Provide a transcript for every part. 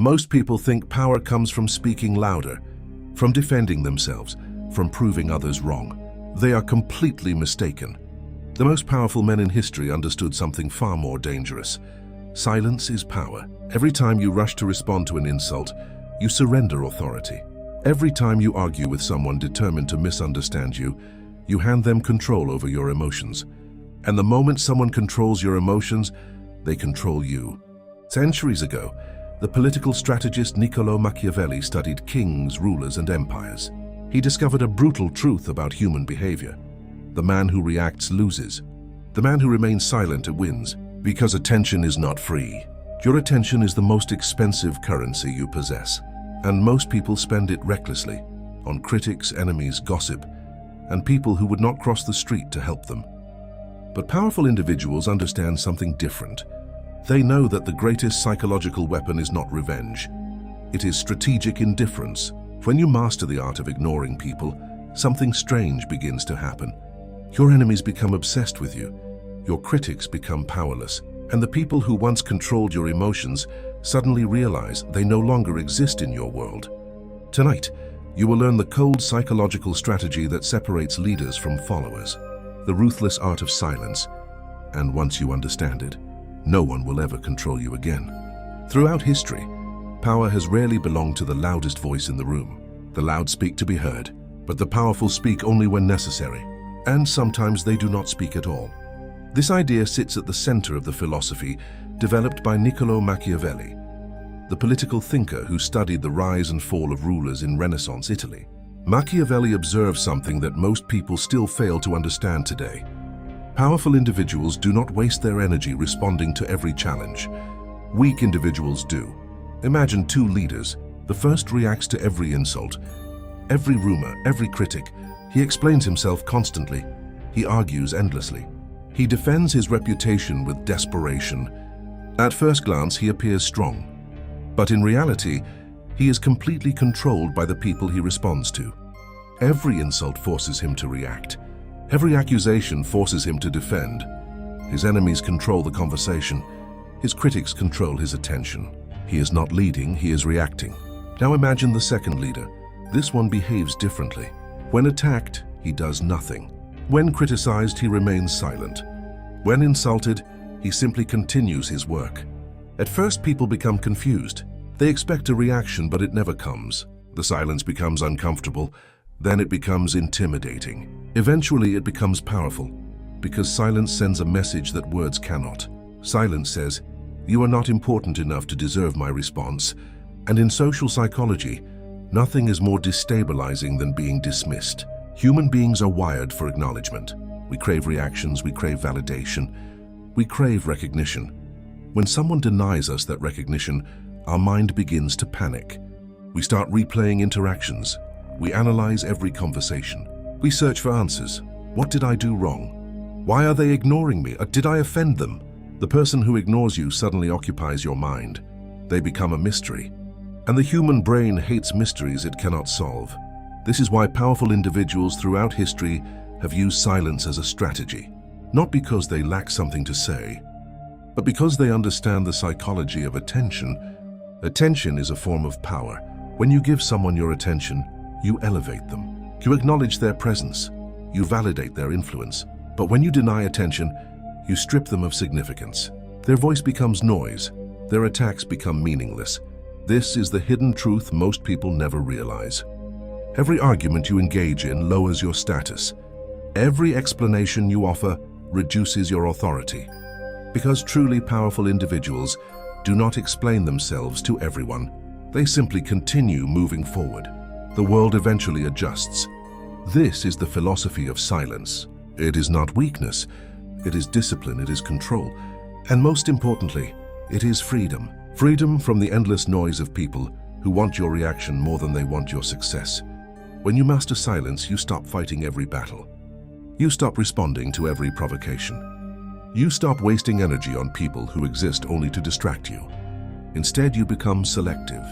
Most people think power comes from speaking louder, from defending themselves, from proving others wrong. They are completely mistaken. The most powerful men in history understood something far more dangerous. Silence is power. Every time you rush to respond to an insult, you surrender authority. Every time you argue with someone determined to misunderstand you, you hand them control over your emotions. And the moment someone controls your emotions, they control you. Centuries ago, the political strategist Niccolò Machiavelli studied kings, rulers, and empires. He discovered a brutal truth about human behavior. The man who reacts loses. The man who remains silent wins, because attention is not free. Your attention is the most expensive currency you possess, and most people spend it recklessly on critics, enemies, gossip, and people who would not cross the street to help them. But powerful individuals understand something different. They know that the greatest psychological weapon is not revenge. It is strategic indifference. When you master the art of ignoring people, something strange begins to happen. Your enemies become obsessed with you. Your critics become powerless. And the people who once controlled your emotions suddenly realize they no longer exist in your world. Tonight, you will learn the cold psychological strategy that separates leaders from followers, the ruthless art of silence. And once you understand it, no one will ever control you again. Throughout history, power has rarely belonged to the loudest voice in the room. The loud speak to be heard, but the powerful speak only when necessary, and sometimes they do not speak at all. This idea sits at the center of the philosophy developed by Niccolò Machiavelli, the political thinker who studied the rise and fall of rulers in Renaissance Italy. Machiavelli observed something that most people still fail to understand today. Powerful individuals do not waste their energy responding to every challenge. Weak individuals do. Imagine two leaders. The first reacts to every insult, every rumor, every critic. He explains himself constantly. He argues endlessly. He defends his reputation with desperation. At first glance, he appears strong. But in reality, he is completely controlled by the people he responds to. Every insult forces him to react. Every accusation forces him to defend. His enemies control the conversation. His critics control his attention. He is not leading, he is reacting. Now imagine the second leader. This one behaves differently. When attacked, he does nothing. When criticized, he remains silent. When insulted, he simply continues his work. At first, people become confused. They expect a reaction, but it never comes. The silence becomes uncomfortable. Then it becomes intimidating. Eventually, it becomes powerful, because silence sends a message that words cannot. Silence says, "You are not important enough to deserve my response." And in social psychology, nothing is more destabilizing than being dismissed. Human beings are wired for acknowledgement. We crave reactions, we crave validation, we crave recognition. When someone denies us that recognition, our mind begins to panic. We start replaying interactions. We analyze every conversation. We search for answers. What did I do wrong? Why are they ignoring me? Did I offend them? The person who ignores you suddenly occupies your mind. They become a mystery. And the human brain hates mysteries it cannot solve. This is why powerful individuals throughout history have used silence as a strategy. Not because they lack something to say, but because they understand the psychology of attention. Attention is a form of power. When you give someone your attention, you elevate them. You acknowledge their presence. You validate their influence. But when you deny attention, you strip them of significance. Their voice becomes noise. Their attacks become meaningless. This is the hidden truth most people never realize. Every argument you engage in lowers your status. Every explanation you offer reduces your authority. Because truly powerful individuals do not explain themselves to everyone. They simply continue moving forward. The world eventually adjusts. This is the philosophy of silence. It is not weakness. It is discipline. It is control. And most importantly, it is freedom. Freedom from the endless noise of people who want your reaction more than they want your success. When you master silence, you stop fighting every battle. You stop responding to every provocation. You stop wasting energy on people who exist only to distract you. Instead, you become selective.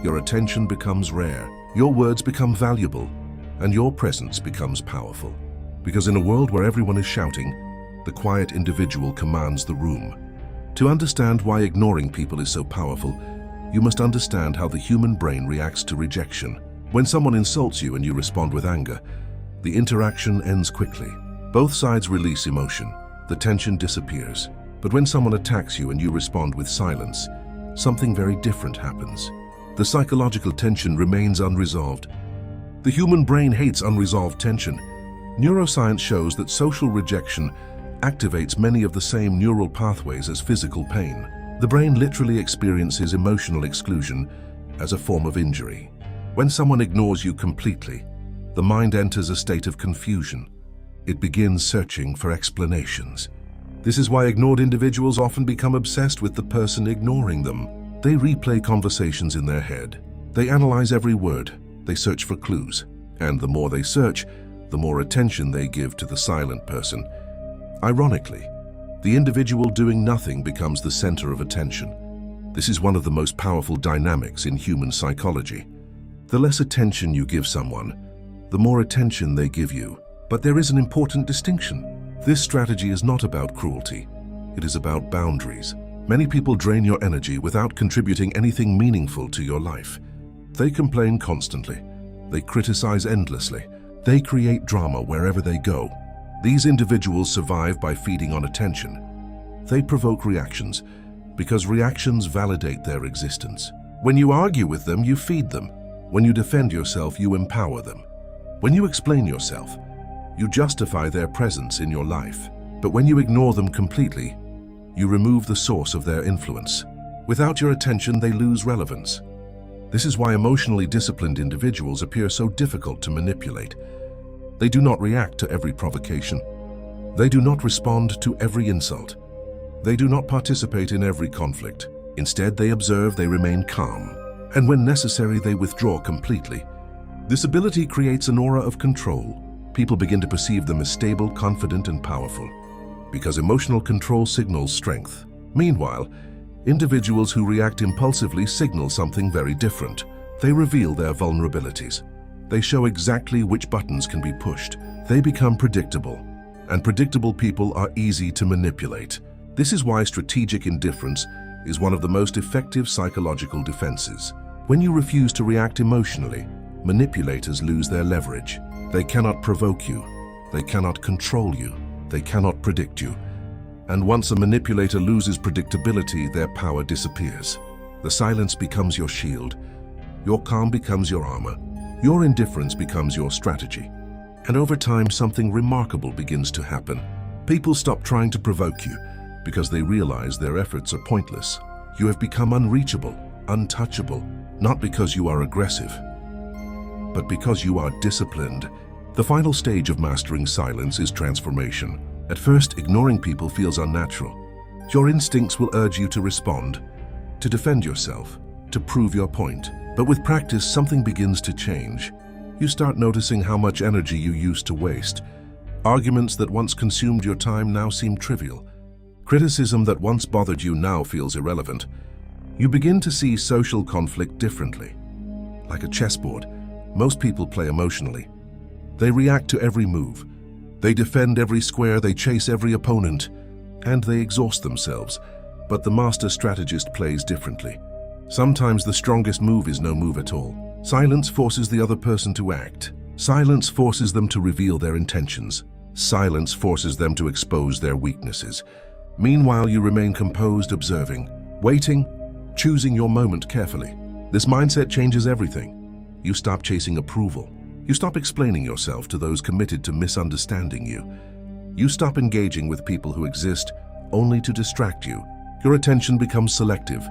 Your attention becomes rare. Your words become valuable. And your presence becomes powerful. Because in a world where everyone is shouting, the quiet individual commands the room. To understand why ignoring people is so powerful, you must understand how the human brain reacts to rejection. When someone insults you and you respond with anger, the interaction ends quickly. Both sides release emotion. The tension disappears. But when someone attacks you and you respond with silence, something very different happens. The psychological tension remains unresolved. The human brain hates unresolved tension. Neuroscience shows that social rejection activates many of the same neural pathways as physical pain. The brain literally experiences emotional exclusion as a form of injury. When someone ignores you completely, the mind enters a state of confusion. It begins searching for explanations. This is why ignored individuals often become obsessed with the person ignoring them. They replay conversations in their head. They analyze every word. They search for clues. And the more they search, the more attention they give to the silent person. Ironically, the individual doing nothing becomes the center of attention. This is one of the most powerful dynamics in human psychology. The less attention you give someone, the more attention they give you. But there is an important distinction. This strategy is not about cruelty. It is about boundaries. Many people drain your energy without contributing anything meaningful to your life. They complain constantly. They criticize endlessly. They create drama wherever they go. These individuals survive by feeding on attention. They provoke reactions because reactions validate their existence. When you argue with them, you feed them. When you defend yourself, you empower them. When you explain yourself, you justify their presence in your life. But when you ignore them completely, you remove the source of their influence. Without your attention, they lose relevance. This is why emotionally disciplined individuals appear so difficult to manipulate. They do not react to every provocation. They do not respond to every insult. They do not participate in every conflict. Instead, they observe, they remain calm. And when necessary, they withdraw completely. This ability creates an aura of control. People begin to perceive them as stable, confident, and powerful, because emotional control signals strength. Meanwhile, individuals who react impulsively signal something very different. They reveal their vulnerabilities. They show exactly which buttons can be pushed. They become predictable, and predictable people are easy to manipulate. This is why strategic indifference is one of the most effective psychological defenses. When you refuse to react emotionally, manipulators lose their leverage. They cannot provoke you. They cannot control you. They cannot predict you. And once a manipulator loses predictability, their power disappears. The silence becomes your shield. Your calm becomes your armor. Your indifference becomes your strategy. And over time, something remarkable begins to happen. People stop trying to provoke you because they realize their efforts are pointless. You have become unreachable, untouchable, not because you are aggressive, but because you are disciplined. The final stage of mastering silence is transformation. At first, ignoring people feels unnatural. Your instincts will urge you to respond, to defend yourself, to prove your point. But with practice, something begins to change. You start noticing how much energy you used to waste. Arguments that once consumed your time now seem trivial. Criticism that once bothered you now feels irrelevant. You begin to see social conflict differently. Like a chessboard, most people play emotionally. They react to every move. They defend every square, they chase every opponent, and they exhaust themselves. But the master strategist plays differently. Sometimes the strongest move is no move at all. Silence forces the other person to act. Silence forces them to reveal their intentions. Silence forces them to expose their weaknesses. Meanwhile, you remain composed, observing, waiting, choosing your moment carefully. This mindset changes everything. You stop chasing approval. You stop explaining yourself to those committed to misunderstanding you. You stop engaging with people who exist only to distract you. Your attention becomes selective.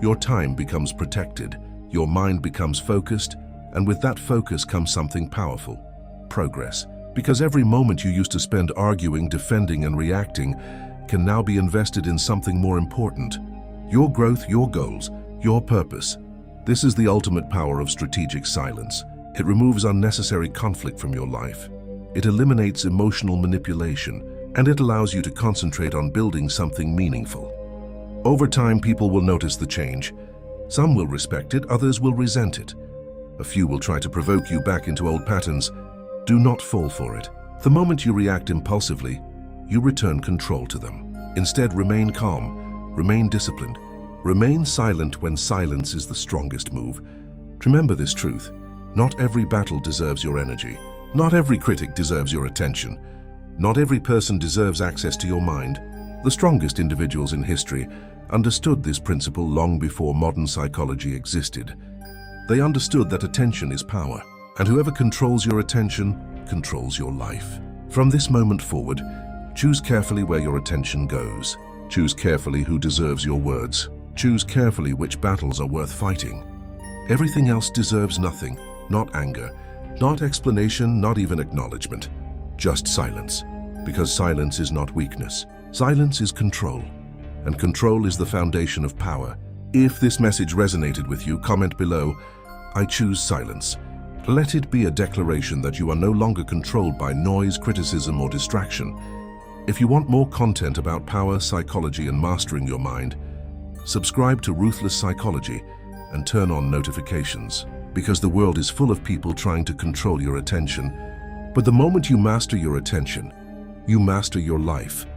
Your time becomes protected. Your mind becomes focused, and with that focus comes something powerful: progress. Because every moment you used to spend arguing, defending, and reacting can now be invested in something more important: your growth, your goals, your purpose. This is the ultimate power of strategic silence. It removes unnecessary conflict from your life. It eliminates emotional manipulation, and it allows you to concentrate on building something meaningful. Over time, people will notice the change. Some will respect it, others will resent it. A few will try to provoke you back into old patterns. Do not fall for it. The moment you react impulsively, you return control to them. Instead, remain calm, remain disciplined, Remain silent when silence is the strongest move. Remember this truth. Not every battle deserves your energy. Not every critic deserves your attention. Not every person deserves access to your mind. The strongest individuals in history understood this principle long before modern psychology existed. They understood that attention is power, and whoever controls your attention controls your life. From this moment forward, choose carefully where your attention goes. Choose carefully who deserves your words. Choose carefully which battles are worth fighting. Everything else deserves nothing, not anger, not explanation, not even acknowledgement. Just silence. Because silence is not weakness. Silence is control. And control is the foundation of power. If this message resonated with you, comment below, "I choose silence." Let it be a declaration that you are no longer controlled by noise, criticism, or distraction. If you want more content about power, psychology, and mastering your mind, subscribe to Ruthless Psychology and turn on notifications, because the world is full of people trying to control your attention. But the moment you master your attention, you master your life.